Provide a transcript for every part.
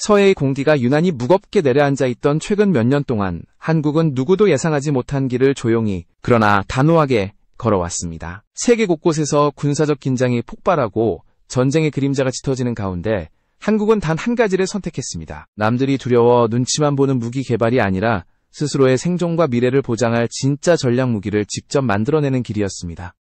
서해의 공기가 유난히 무겁게 내려앉아 있던 최근 몇 년 동안 한국은 누구도 예상하지 못한 길을 조용히 그러나 단호하게 걸어왔습니다. 세계 곳곳에서 군사적 긴장이 폭발하고 전쟁의 그림자가 짙어지는 가운데 한국은 단 한 가지를 선택했습니다. 남들이 두려워 눈치만 보는 무기 개발이 아니라 스스로의 생존과 미래를 보장할 진짜 전략 무기를 직접 만들어내는 길이었습니다.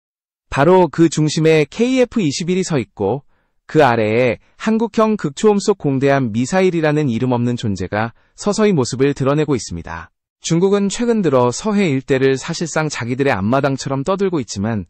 바로 그 중심에 KF-21이 서 있고 그 아래에 한국형 극초음속 공대함 미사일이라는 이름 없는 존재가 서서히 모습을 드러내고 있습니다. 중국은 최근 들어 서해 일대를 사실상 자기들의 앞마당처럼 떠들고 있지만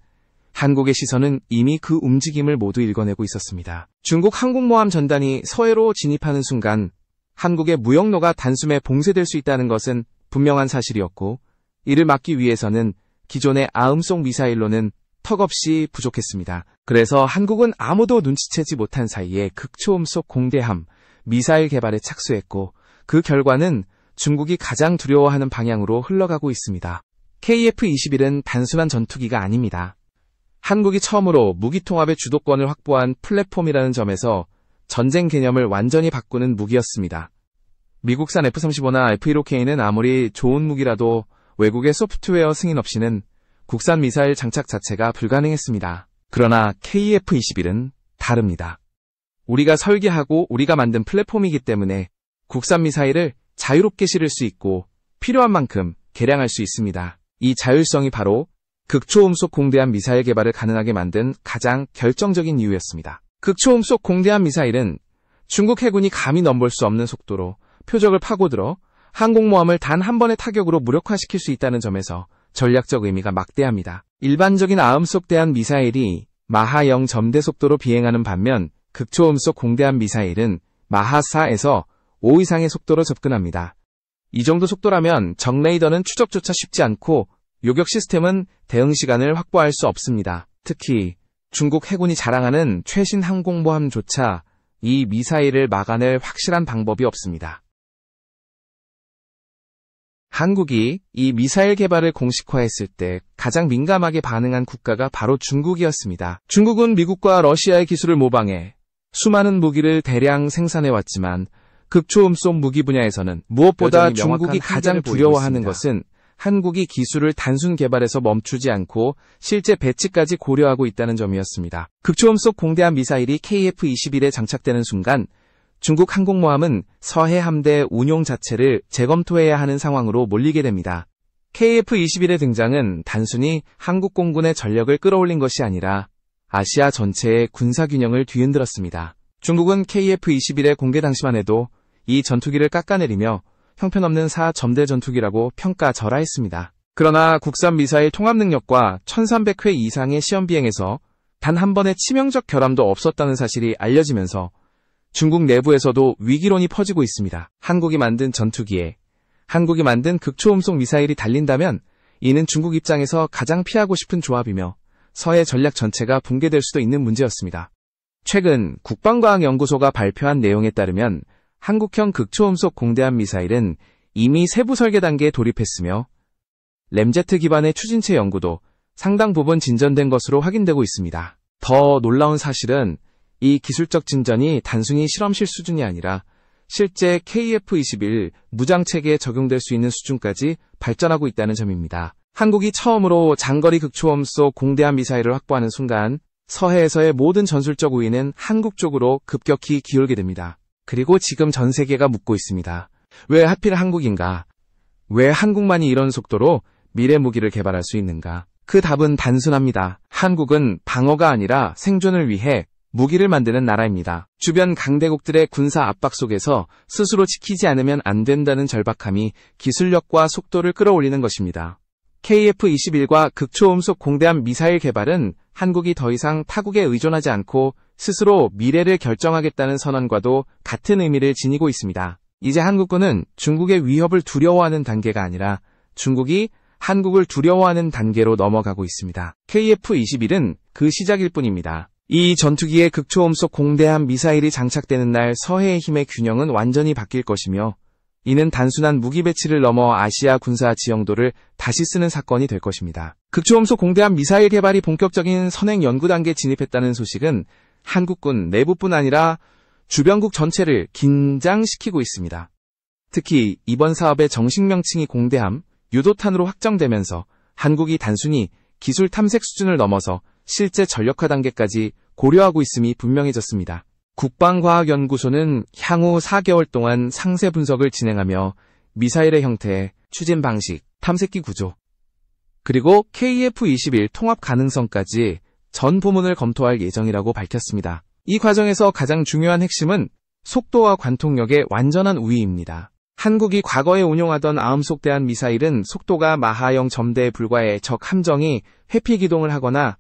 한국의 시선은 이미 그 움직임을 모두 읽어내고 있었습니다. 중국 항공모함 전단이 서해로 진입하는 순간 한국의 무역로가 단숨에 봉쇄될 수 있다는 것은 분명한 사실이었고 이를 막기 위해서는 기존의 아음속 미사일로는 턱없이 부족했습니다. 그래서 한국은 아무도 눈치채지 못한 사이에 극초음속 공대함 미사일 개발에 착수했고 그 결과는 중국이 가장 두려워하는 방향으로 흘러가고 있습니다. KF-21은 단순한 전투기가 아닙니다. 한국이 처음으로 무기통합의 주도권을 확보한 플랫폼이라는 점에서 전쟁 개념을 완전히 바꾸는 무기였습니다. 미국산 F-35나 F-15K는 아무리 좋은 무기라도 외국의 소프트웨어 승인 없이는 국산 미사일 장착 자체가 불가능했습니다. 그러나 KF-21은 다릅니다. 우리가 설계하고 우리가 만든 플랫폼이기 때문에 국산 미사일을 자유롭게 실을 수 있고 필요한 만큼 개량할 수 있습니다. 이 자율성이 바로 극초음속 공대함 미사일 개발을 가능하게 만든 가장 결정적인 이유였습니다. 극초음속 공대함 미사일은 중국 해군이 감히 넘볼 수 없는 속도로 표적을 파고들어 항공모함을 단 한 번의 타격으로 무력화시킬 수 있다는 점에서 전략적 의미가 막대합니다. 일반적인 아음속 대함 미사일이 마하 0 점대 속도로 비행하는 반면 극초음속 공대함 미사일은 마하 4에서 5 이상의 속도로 접근합니다. 이 정도 속도라면 적 레이더는 추적조차 쉽지 않고 요격 시스템은 대응 시간을 확보할 수 없습니다. 특히 중국 해군이 자랑하는 최신 항공모함조차 이 미사일을 막아낼 확실한 방법이 없습니다. 한국이 이 미사일 개발을 공식화했을 때 가장 민감하게 반응한 국가가 바로 중국이었습니다. 중국은 미국과 러시아의 기술을 모방해 수많은 무기를 대량 생산해왔지만 극초음속 무기 분야에서는 무엇보다 중국이 가장 두려워하는 것은 한국이 기술을 단순 개발에서 멈추지 않고 실제 배치까지 고려하고 있다는 점이었습니다. 극초음속 공대함 미사일이 KF-21에 장착되는 순간 중국 항공모함은 서해 함대 운용 자체를 재검토해야 하는 상황으로 몰리게 됩니다. KF-21의 등장은 단순히 한국 공군의 전력을 끌어올린 것이 아니라 아시아 전체의 군사균형을 뒤흔들었습니다. 중국은 KF-21의 공개 당시만 해도 이 전투기를 깎아내리며 형편없는 4점대 전투기라고 평가절하했습니다. 그러나 국산 미사일 통합 능력과 1300회 이상의 시험 비행에서 단 한 번의 치명적 결함도 없었다는 사실이 알려지면서 중국 내부에서도 위기론이 퍼지고 있습니다. 한국이 만든 전투기에 한국이 만든 극초음속 미사일이 달린다면 이는 중국 입장에서 가장 피하고 싶은 조합이며 서해 전략 전체가 붕괴될 수도 있는 문제였습니다. 최근 국방과학연구소가 발표한 내용에 따르면 한국형 극초음속 공대함 미사일은 이미 세부 설계 단계에 돌입했으며 램제트 기반의 추진체 연구도 상당 부분 진전된 것으로 확인되고 있습니다. 더 놀라운 사실은 이 기술적 진전이 단순히 실험실 수준이 아니라 실제 KF-21 무장체계에 적용될 수 있는 수준까지 발전하고 있다는 점입니다. 한국이 처음으로 장거리 극초음속 공대함 미사일을 확보하는 순간 서해에서의 모든 전술적 우위는 한국 쪽으로 급격히 기울게 됩니다. 그리고 지금 전 세계가 묻고 있습니다. 왜 하필 한국인가? 왜 한국만이 이런 속도로 미래 무기를 개발할 수 있는가? 그 답은 단순합니다. 한국은 방어가 아니라 생존을 위해 무기를 만드는 나라입니다. 주변 강대국들의 군사 압박 속에서 스스로 지키지 않으면 안 된다는 절박함이 기술력과 속도를 끌어올리는 것입니다. KF-21과 극초음속 공대함 미사일 개발은 한국이 더 이상 타국에 의존하지 않고 스스로 미래를 결정하겠다는 선언과도 같은 의미를 지니고 있습니다. 이제 한국군은 중국의 위협을 두려워하는 단계가 아니라 중국이 한국을 두려워하는 단계로 넘어가고 있습니다. KF-21은 그 시작일 뿐입니다. 이 전투기의 극초음속 공대함 미사일이 장착되는 날 서해의 힘의 균형은 완전히 바뀔 것이며 이는 단순한 무기 배치를 넘어 아시아 군사 지형도를 다시 쓰는 사건이 될 것입니다. 극초음속 공대함 미사일 개발이 본격적인 선행 연구 단계에 진입했다는 소식은 한국군 내부뿐 아니라 주변국 전체를 긴장시키고 있습니다. 특히 이번 사업의 정식 명칭이 공대함, 유도탄으로 확정되면서 한국이 단순히 기술 탐색 수준을 넘어서 실제 전력화 단계까지 고려하고 있음이 분명해졌습니다. 국방과학연구소는 향후 4개월 동안 상세 분석을 진행하며 미사일의 형태, 추진 방식, 탐색기 구조, 그리고 KF-21 통합 가능성까지 전 부문을 검토할 예정이라고 밝혔습니다. 이 과정에서 가장 중요한 핵심은 속도와 관통력의 완전한 우위입니다. 한국이 과거에 운용하던 아음속 대한 미사일은 속도가 마하 0점대에 불과해 적 함정이 회피 기동을 하거나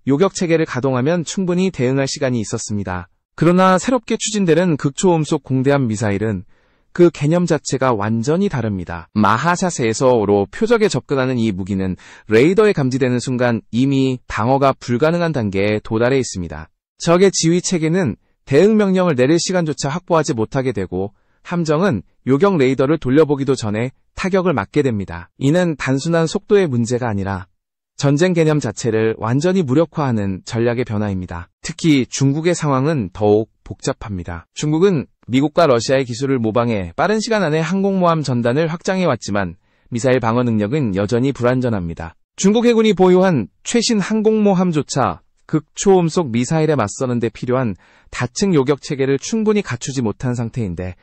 요격 체계를 가동하면 충분히 대응할 시간이 있었습니다. 그러나 새롭게 추진되는 극초음속 공대함 미사일은 그 개념 자체가 완전히 다릅니다. 마하 자세에서로 표적에 접근하는 이 무기는 레이더에 감지되는 순간 이미 방어가 불가능한 단계에 도달해 있습니다. 적의 지휘 체계는 대응 명령을 내릴 시간조차 확보하지 못하게 되고 함정은 요격 레이더를 돌려보기도 전에 타격을 맞게 됩니다. 이는 단순한 속도의 문제가 아니라 전쟁 개념 자체를 완전히 무력화하는 전략의 변화입니다. 특히 중국의 상황은 더욱 복잡합니다. 중국은 미국과 러시아의 기술을 모방해 빠른 시간 안에 항공모함 전단을 확장해왔지만 미사일 방어 능력은 여전히 불완전합니다. 중국 해군이 보유한 최신 항공모함조차 극초음속 미사일에 맞서는 데 필요한 다층 요격 체계를 충분히 갖추지 못한 상태인데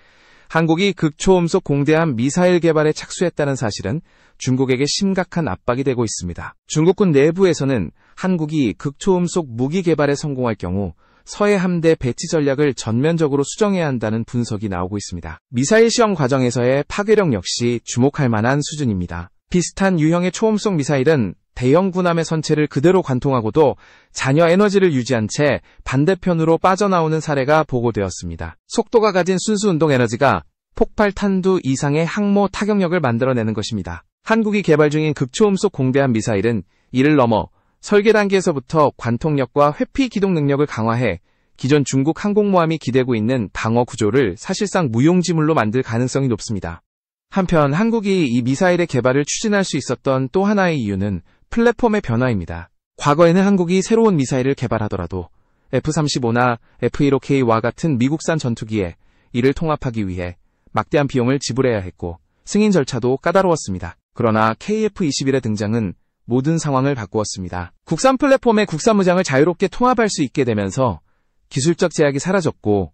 한국이 극초음속 공대함 미사일 개발에 착수했다는 사실은 중국에게 심각한 압박이 되고 있습니다. 중국군 내부에서는 한국이 극초음속 무기 개발에 성공할 경우 서해 함대 배치 전략을 전면적으로 수정해야 한다는 분석이 나오고 있습니다. 미사일 시험 과정에서의 파괴력 역시 주목할 만한 수준입니다. 비슷한 유형의 초음속 미사일은 대형 군함의 선체를 그대로 관통하고도 잔여 에너지를 유지한 채 반대편으로 빠져나오는 사례가 보고되었습니다. 속도가 가진 순수 운동 에너지가 폭발 탄두 이상의 항모 타격력을 만들어내는 것입니다. 한국이 개발 중인 극초음속 공대함 미사일은 이를 넘어 설계 단계에서부터 관통력과 회피 기동 능력을 강화해 기존 중국 항공모함이 기대고 있는 방어 구조를 사실상 무용지물로 만들 가능성이 높습니다. 한편 한국이 이 미사일의 개발을 추진할 수 있었던 또 하나의 이유는 플랫폼의 변화입니다. 과거에는 한국이 새로운 미사일을 개발하더라도 F-35나 F-15K와 같은 미국산 전투기에 이를 통합하기 위해 막대한 비용을 지불해야 했고 승인 절차도 까다로웠습니다. 그러나 KF-21의 등장은 모든 상황을 바꾸었습니다. 국산 플랫폼의 국산 무장을 자유롭게 통합할 수 있게 되면서 기술적 제약이 사라졌고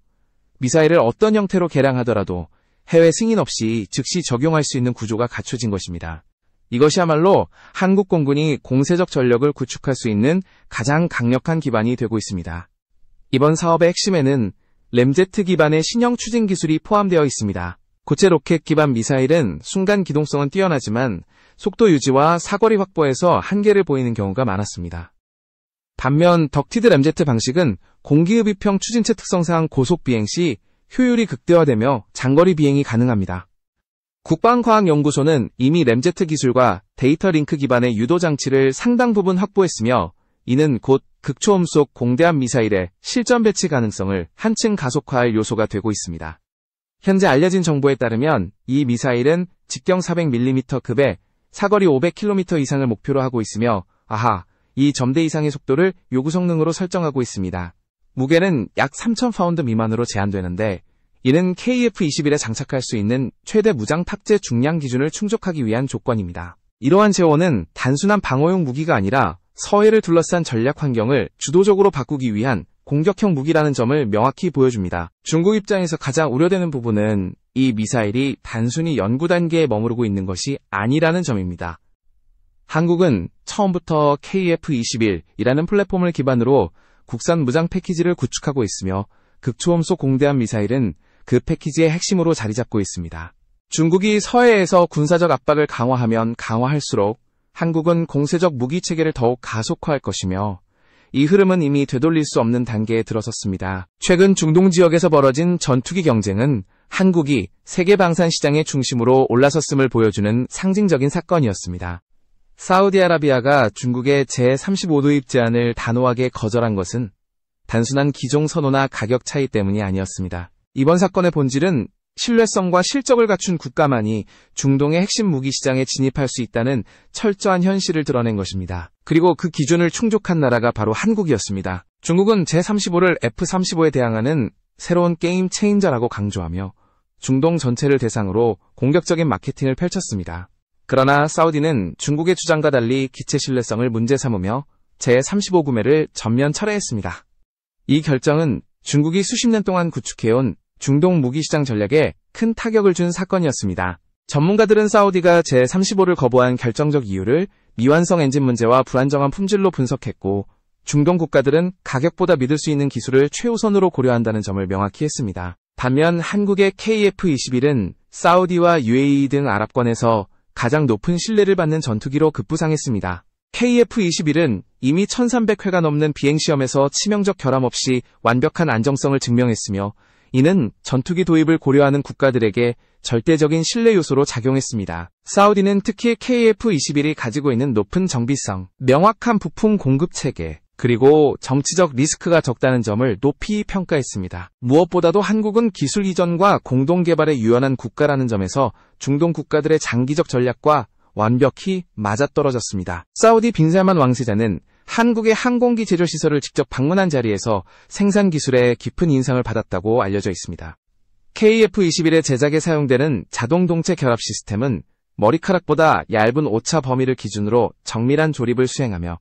미사일을 어떤 형태로 개량하더라도 해외 승인 없이 즉시 적용할 수 있는 구조가 갖춰진 것입니다. 이것이야말로 한국 공군이 공세적 전력을 구축할 수 있는 가장 강력한 기반이 되고 있습니다. 이번 사업의 핵심에는 램제트 기반의 신형 추진 기술이 포함되어 있습니다. 고체 로켓 기반 미사일은 순간 기동성은 뛰어나지만 속도 유지와 사거리 확보에서 한계를 보이는 경우가 많았습니다. 반면 덕티드 램제트 방식은 공기흡입형 추진체 특성상 고속 비행 시 효율이 극대화되며 장거리 비행이 가능합니다. 국방과학연구소는 이미 램제트 기술과 데이터 링크 기반의 유도 장치를 상당 부분 확보했으며 이는 곧 극초음속 공대함 미사일의 실전 배치 가능성을 한층 가속화할 요소가 되고 있습니다. 현재 알려진 정보에 따르면 이 미사일은 직경 400mm급의 사거리 500km 이상을 목표로 하고 있으며 이 점대 이상의 속도를 요구 성능으로 설정하고 있습니다. 무게는 약 3,000파운드 미만으로 제한되는데 이는 KF-21에 장착할 수 있는 최대 무장 탑재 중량 기준을 충족하기 위한 조건입니다. 이러한 제어는 단순한 방어용 무기가 아니라 서해를 둘러싼 전략 환경을 주도적으로 바꾸기 위한 공격형 무기라는 점을 명확히 보여줍니다. 중국 입장에서 가장 우려되는 부분은 이 미사일이 단순히 연구 단계에 머무르고 있는 것이 아니라는 점입니다. 한국은 처음부터 KF-21이라는 플랫폼을 기반으로 국산 무장 패키지를 구축하고 있으며 극초음속 공대함 미사일은 그 패키지의 핵심으로 자리 잡고 있습니다. 중국이 서해에서 군사적 압박을 강화하면 강화할수록 한국은 공세적 무기 체계를 더욱 가속화할 것이며 이 흐름은 이미 되돌릴 수 없는 단계에 들어섰습니다. 최근 중동 지역에서 벌어진 전투기 경쟁은 한국이 세계 방산 시장의 중심으로 올라섰음을 보여주는 상징적인 사건이었습니다. 사우디아라비아가 중국의 제35도입 제안을 단호하게 거절한 것은 단순한 기종 선호나 가격 차이 때문이 아니었습니다. 이번 사건의 본질은 신뢰성과 실적을 갖춘 국가만이 중동의 핵심 무기 시장에 진입할 수 있다는 철저한 현실을 드러낸 것입니다. 그리고 그 기준을 충족한 나라가 바로 한국이었습니다. 중국은 제35를 F-35에 대항하는 새로운 게임 체인저라고 강조하며 중동 전체를 대상으로 공격적인 마케팅을 펼쳤습니다. 그러나 사우디는 중국의 주장과 달리 기체 신뢰성을 문제 삼으며 제35 구매를 전면 철회했습니다. 이 결정은 중국이 수십 년 동안 구축해온 중동 무기시장 전략에 큰 타격을 준 사건이었습니다. 전문가들은 사우디가 제35를 거부한 결정적 이유를 미완성 엔진 문제와 불안정한 품질로 분석했고, 중동 국가들은 가격보다 믿을 수 있는 기술을 최우선으로 고려한다는 점을 명확히 했습니다. 반면 한국의 KF-21은 사우디와 UAE 등 아랍권에서 가장 높은 신뢰를 받는 전투기로 급부상했습니다. KF-21은 이미 1300회가 넘는 비행시험에서 치명적 결함 없이 완벽한 안정성을 증명했으며, 이는 전투기 도입을 고려하는 국가들에게 절대적인 신뢰 요소로 작용했습니다. 사우디는 특히 KF-21이 가지고 있는 높은 정비성, 명확한 부품 공급 체계, 그리고 정치적 리스크가 적다는 점을 높이 평가했습니다. 무엇보다도 한국은 기술 이전과 공동 개발에 유연한 국가라는 점에서 중동 국가들의 장기적 전략과 완벽히 맞아떨어졌습니다. 사우디 빈살만 왕세자는 한국의 항공기 제조 시설을 직접 방문한 자리에서 생산 기술에 깊은 인상을 받았다고 알려져 있습니다. KF-21의 제작에 사용되는 자동 동체 결합 시스템은 머리카락보다 얇은 오차 범위를 기준으로 정밀한 조립을 수행하며,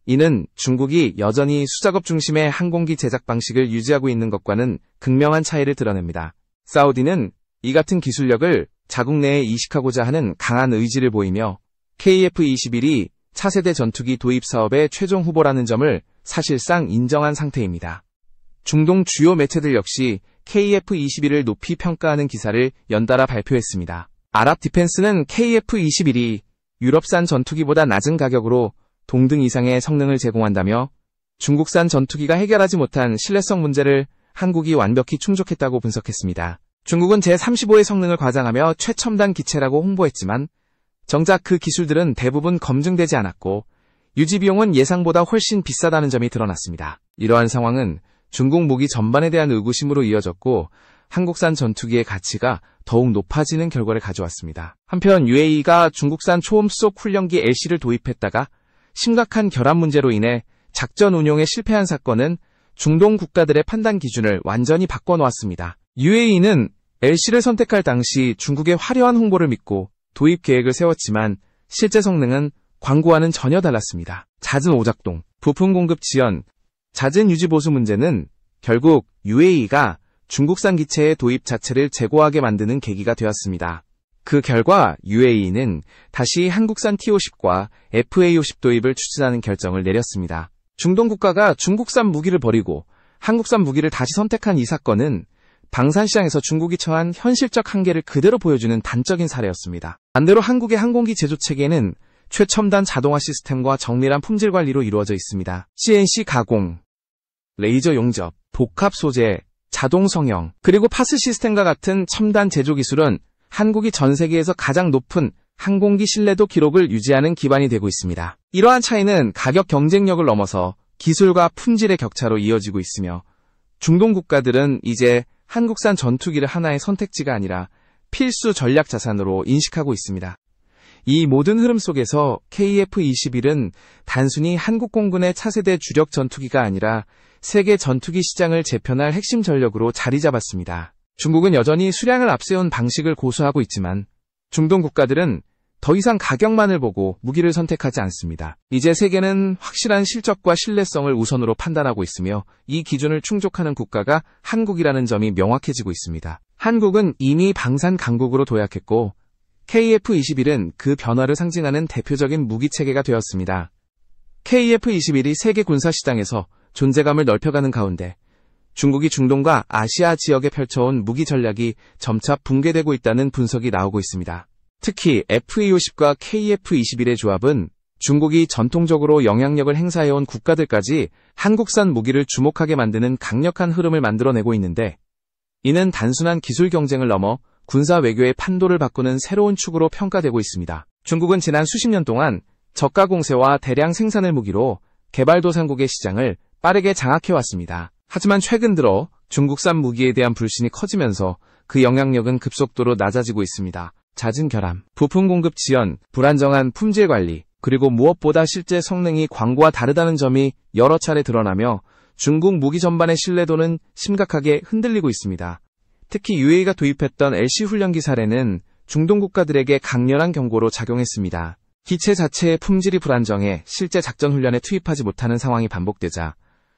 이는 중국이 여전히 수작업 중심의 항공기 제작 방식을 유지하고 있는 것과는 극명한 차이를 드러냅니다. 사우디는 이 같은 기술력을 자국 내에 이식하고자 하는 강한 의지를 보이며, KF-21이 차세대 전투기 도입 사업의 최종 후보라는 점을 사실상 인정한 상태입니다. 중동 주요 매체들 역시 KF-21을 높이 평가하는 기사를 연달아 발표했습니다. 아랍 디펜스는 KF-21이 유럽산 전투기보다 낮은 가격으로 동등 이상의 성능을 제공한다며, 중국산 전투기가 해결하지 못한 신뢰성 문제를 한국이 완벽히 충족했다고 분석했습니다. 중국은 제35의 성능을 과장하며 최첨단 기체라고 홍보했지만, 정작 그 기술들은 대부분 검증되지 않았고 유지 비용은 예상보다 훨씬 비싸다는 점이 드러났습니다. 이러한 상황은 중국 무기 전반에 대한 의구심으로 이어졌고, 한국산 전투기의 가치가 더욱 높아지는 결과를 가져왔습니다. 한편 UAE가 중국산 초음속 훈련기 LC를 도입했다가 심각한 결함 문제로 인해 작전 운용에 실패한 사건은 중동 국가들의 판단 기준을 완전히 바꿔놓았습니다. UAE는 LC를 선택할 당시 중국의 화려한 홍보를 믿고 도입 계획을 세웠지만 실제 성능은 광고와는 전혀 달랐습니다. 잦은 오작동, 부품 공급 지연, 잦은 유지 보수 문제는 결국 UAE가 중국산 기체의 도입 자체를 재고하게 만드는 계기가 되었습니다. 그 결과 UAE는 다시 한국산 T-50과 FA-50 도입을 추진하는 결정을 내렸습니다. 중동 국가가 중국산 무기를 버리고 한국산 무기를 다시 선택한 이 사건은 방산시장에서 중국이 처한 현실적 한계를 그대로 보여주는 단적인 사례였습니다. 반대로 한국의 항공기 제조 체계는 최첨단 자동화 시스템과 정밀한 품질 관리로 이루어져 있습니다. CNC 가공, 레이저 용접, 복합 소재, 자동 성형, 그리고 파스 시스템과 같은 첨단 제조 기술은 한국이 전 세계에서 가장 높은 항공기 신뢰도 기록을 유지하는 기반이 되고 있습니다. 이러한 차이는 가격 경쟁력을 넘어서 기술과 품질의 격차로 이어지고 있으며, 중동 국가들은 이제 한국산 전투기를 하나의 선택지가 아니라 필수 전략 자산으로 인식하고 있습니다. 이 모든 흐름 속에서 KF-21은 단순히 한국 공군의 차세대 주력 전투기가 아니라 세계 전투기 시장을 재편할 핵심 전력으로 자리 잡았습니다. 중국은 여전히 수량을 앞세운 방식을 고수하고 있지만 중동 국가들은 더 이상 가격만을 보고 무기를 선택하지 않습니다. 이제 세계는 확실한 실적과 신뢰성을 우선으로 판단하고 있으며, 이 기준을 충족하는 국가가 한국이라는 점이 명확해지고 있습니다. 한국은 이미 방산 강국으로 도약했고, KF-21은 그 변화를 상징하는 대표적인 무기체계가 되었습니다. KF-21이 세계 군사시장에서 존재감을 넓혀가는 가운데 중국이 중동과 아시아 지역에 펼쳐온 무기 전략이 점차 붕괴되고 있다는 분석이 나오고 있습니다. 특히 FA-50과 KF-21의 조합은 중국이 전통적으로 영향력을 행사해온 국가들까지 한국산 무기를 주목하게 만드는 강력한 흐름을 만들어내고 있는데, 이는 단순한 기술 경쟁을 넘어 군사 외교의 판도를 바꾸는 새로운 축으로 평가되고 있습니다. 중국은 지난 수십 년 동안 저가 공세와 대량 생산을 무기로 개발도상국의 시장을 빠르게 장악해왔습니다. 하지만 최근 들어 중국산 무기에 대한 불신이 커지면서 그 영향력은 급속도로 낮아지고 있습니다. 잦은 결함, 부품 공급 지연, 불안정한 품질 관리, 그리고 무엇보다 실제 성능이 광고와 다르다는 점이 여러 차례 드러나며 중국 무기 전반의 신뢰도는 심각하게 흔들리고 있습니다. 특히 UAE가 도입했던 LC 훈련기 사례는 중동 국가들에게 강렬한 경고로 작용했습니다. 기체 자체의 품질이 불안정해 실제 작전 훈련에 투입하지 못하는 상황이 반복되자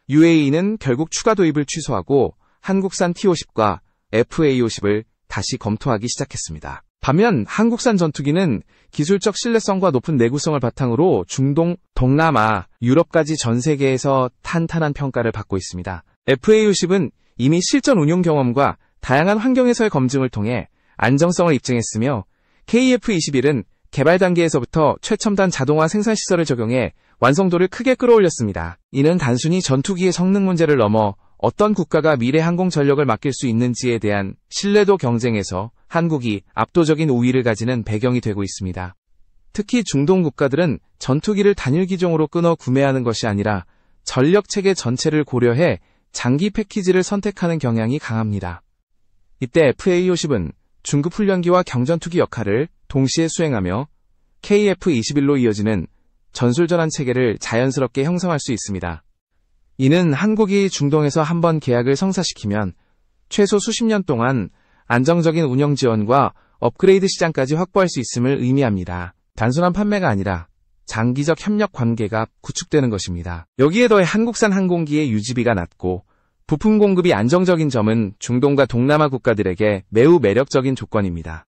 UAE는 결국 추가 도입을 취소하고 한국산 T-50과 FA-50을 다시 검토하기 시작했습니다. 반면 한국산 전투기는 기술적 신뢰성과 높은 내구성을 바탕으로 중동, 동남아, 유럽까지 전 세계에서 탄탄한 평가를 받고 있습니다. FA-50은 이미 실전 운용 경험과 다양한 환경에서의 검증을 통해 안정성을 입증했으며 KF-21은 개발 단계에서부터 최첨단 자동화 생산 시설을 적용해 완성도를 크게 끌어올렸습니다. 이는 단순히 전투기의 성능 문제를 넘어 어떤 국가가 미래 항공 전력을 맡길 수 있는지에 대한 신뢰도 경쟁에서 한국이 압도적인 우위를 가지는 배경이 되고 있습니다. 특히 중동 국가들은 전투기를 단일 기종으로 끊어 구매하는 것이 아니라 전력 체계 전체를 고려해 장기 패키지를 선택하는 경향이 강합니다. 이때 FA-50은 중급 훈련기와 경전투기 역할을 동시에 수행하며 KF-21로 이어지는 전술전환 체계를 자연스럽게 형성할 수 있습니다. 이는 한국이 중동에서 한번 계약을 성사시키면 최소 수십 년 동안 안정적인 운영 지원과 업그레이드 시장까지 확보할 수 있음을 의미합니다. 단순한 판매가 아니라 장기적 협력 관계가 구축되는 것입니다. 여기에 더해 한국산 항공기의 유지비가 낮고 부품 공급이 안정적인 점은 중동과 동남아 국가들에게 매우 매력적인 조건입니다.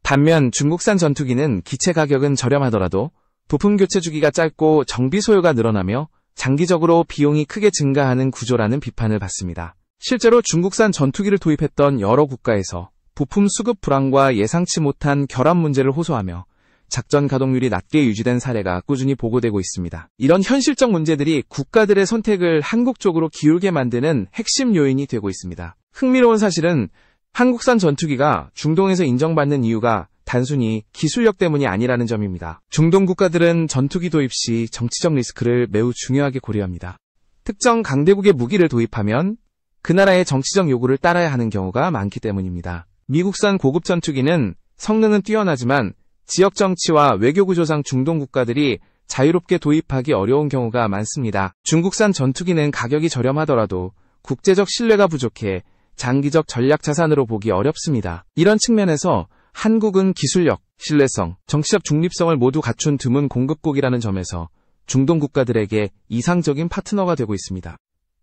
반면 중국산 전투기는 기체 가격은 저렴하더라도 부품 교체 주기가 짧고 정비 소요가 늘어나며 장기적으로 비용이 크게 증가하는 구조라는 비판을 받습니다. 실제로 중국산 전투기를 도입했던 여러 국가에서 부품 수급 불안과 예상치 못한 결함 문제를 호소하며 작전 가동률이 낮게 유지된 사례가 꾸준히 보고되고 있습니다. 이런 현실적 문제들이 국가들의 선택을 한국 쪽으로 기울게 만드는 핵심 요인이 되고 있습니다. 흥미로운 사실은 한국산 전투기가 중동에서 인정받는 이유가 단순히 기술력 때문이 아니라는 점입니다. 중동 국가들은 전투기 도입 시 정치적 리스크를 매우 중요하게 고려합니다. 특정 강대국의 무기를 도입하면 그 나라의 정치적 요구를 따라야 하는 경우가 많기 때문입니다. 미국산 고급 전투기는 성능은 뛰어나지만 지역 정치와 외교 구조상 중동 국가들이 자유롭게 도입하기 어려운 경우가 많습니다. 중국산 전투기는 가격이 저렴하더라도 국제적 신뢰가 부족해 장기적 전략 자산으로 보기 어렵습니다. 이런 측면에서 한국은 기술력, 신뢰성, 정치적 중립성을 모두 갖춘 드문 공급국이라는 점에서 중동 국가들에게 이상적인 파트너가 되고 있습니다.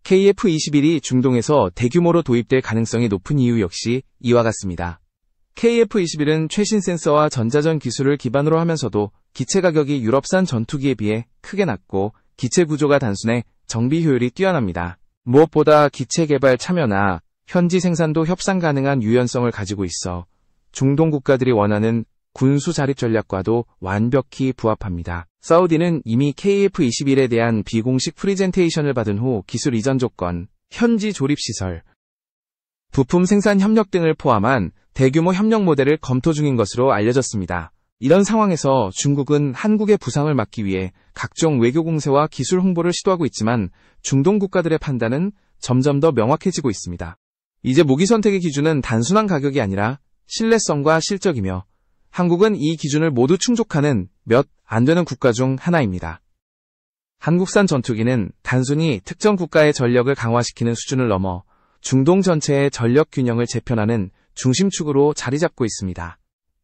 KF-21이 중동에서 대규모로 도입될 가능성이 높은 이유 역시 이와 같습니다. KF-21은 최신 센서와 전자전 기술을 기반으로 하면서도 기체 가격이 유럽산 전투기에 비해 크게 낮고 기체 구조가 단순해 정비 효율이 뛰어납니다. 무엇보다 기체 개발 참여나 현지 생산도 협상 가능한 유연성을 가지고 있어 중동 국가들이 원하는 군수 자립 전략과도 완벽히 부합합니다. 사우디는 이미 KF-21에 대한 비공식 프리젠테이션을 받은 후 기술 이전 조건, 현지 조립 시설, 부품 생산 협력 등을 포함한 대규모 협력 모델을 검토 중인 것으로 알려졌습니다. 이런 상황에서 중국은 한국의 부상을 막기 위해 각종 외교 공세와 기술 홍보를 시도하고 있지만 중동 국가들의 판단은 점점 더 명확해지고 있습니다. 이제 무기 선택의 기준은 단순한 가격이 아니라 신뢰성과 실적이며 한국은 이 기준을 모두 충족하는 몇 안 되는 국가 중 하나입니다. 한국산 전투기는 단순히 특정 국가의 전력을 강화시키는 수준을 넘어 중동 전체의 전력 균형을 재편하는 중심축으로 자리 잡고 있습니다.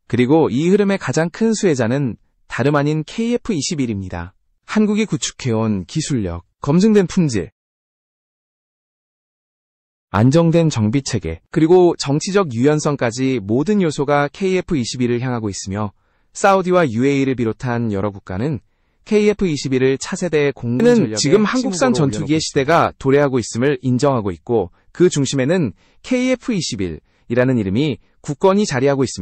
그리고 이 흐름의 가장 큰 수혜자는 다름 아닌 KF-21입니다. 한국이 구축해온 기술력, 검증된 품질, 안정된 정비체계, 그리고 정치적 유연성까지 모든 요소가 KF-21을 향하고 있으며 사우디와 UAE를 비롯한 여러 국가는 KF-21을 차세대의 공군 전력의 지금 한국산 전투기의 시대가 도래하고 있음을 인정하고 있고 그 중심에는 KF-21이라는 이름이 굳건히 자리하고 있습니다.